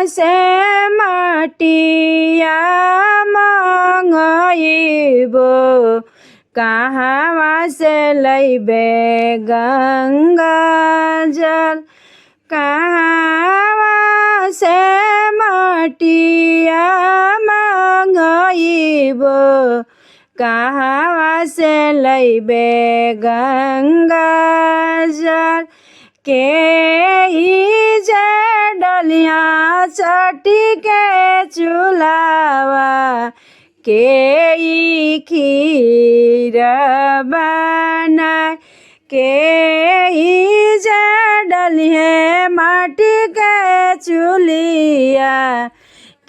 से मटिया मंगइबो कहवा से लैबे गंगा जल कहवा से मटिया मंगइबो कहवा से लैबे गंगा जल के जे डलिया चटी के चूल्हा के खीर बनाए के जे डलिए माटी के चूल्हा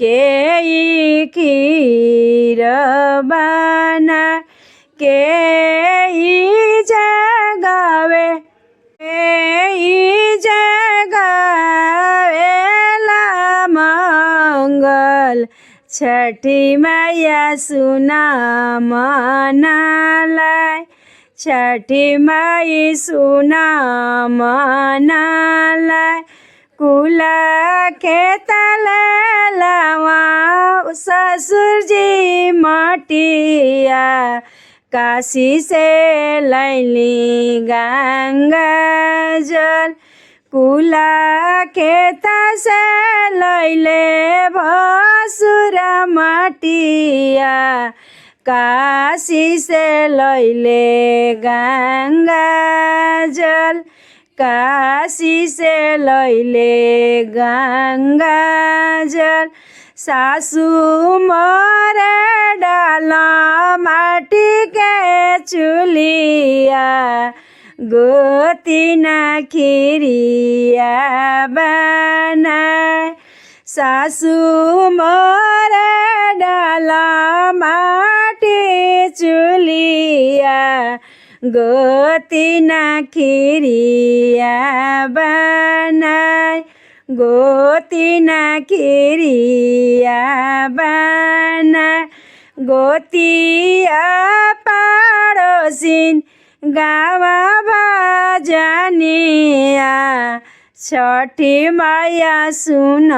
के खीर बनाए के जगावे जगावेला मंगल छठी मैया सुना मनालाई छठी माई सुना मनालाई कुला खेत लावा ससुर जी मटिया काशी से लैली गंगा जल कुला खेत से लैले भसुर मटिया काशी से लैले गंगा जल काशी से लैले गंगा जल सासू मोरे डाला माटी के चूल्हा गोतिना खीरिया बनाए सासू मोरे डाला माटी चूल्हा गोतिना खीरिया बनाए गोतिना खीरिया बनाए गोतिया पड़ोसिन गावा भजनिया छठी मैया सुन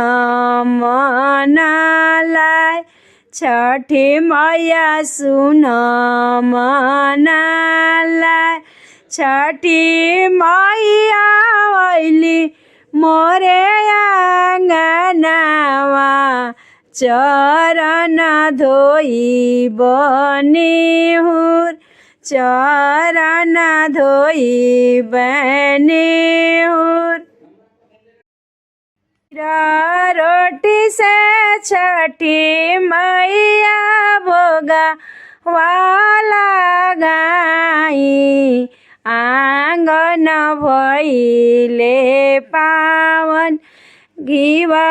मनालाई छठी मैया सुन मनालाई छठी मैया अइली मोरे आंगनवा चरण धोई बनिहुर चरण धोई बनिहुर रोटी से छठी मैया भोगा वाला गाई आंगन भइले पावन घिवा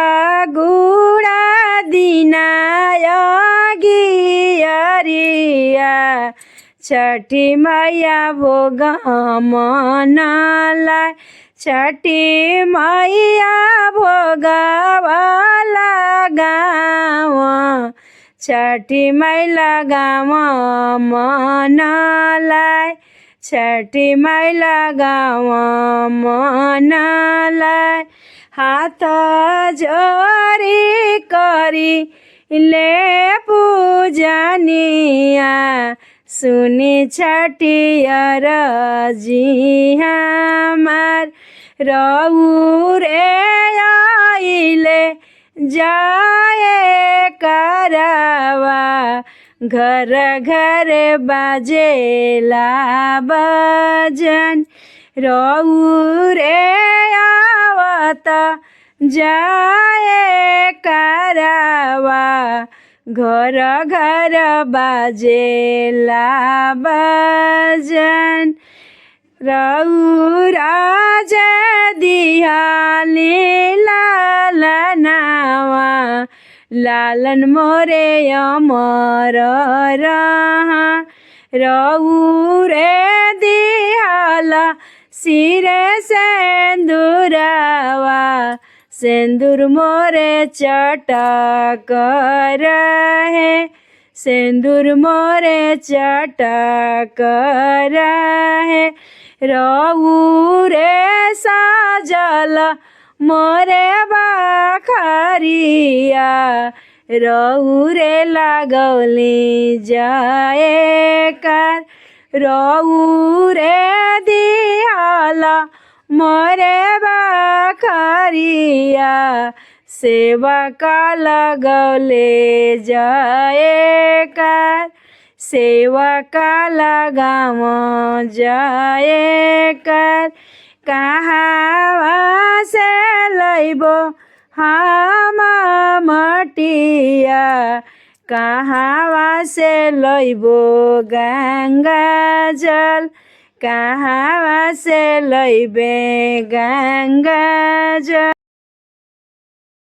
गुड़ा दिना गियरिया छठी मैया भोग मनालाई छठी मैया भोगवाला गाँव छठी मैला गाँव मनालाई छठी मैला गाँव मनालाई हाथ जोरी करी ले पूजनिया सुनी छठी अरजी हमार रहु रे आइले जाए करवा घर घर बाजेला बजन रहु रे आवत जाए करवा घर घर बाजेला बजन रहु राज दिहाली लालनावा लालन मोरे अमर रहा रहु रे दिहाला सिरे सेंदुरावा सेंदूर मोरे चटक रहे सेंदूर मोरे चटक रहे रहु रे साजल मोरे बा खरिया रौरे लगौली जयकार रौरे दिहाला मोरे बखरिया सेवा का लगौले जयकार सेवा का लगाम जयकार कहाँ से लैबो हम मटिया कहाँ से लैबो गंगा जल कहाँ से लैबे गंगा जल।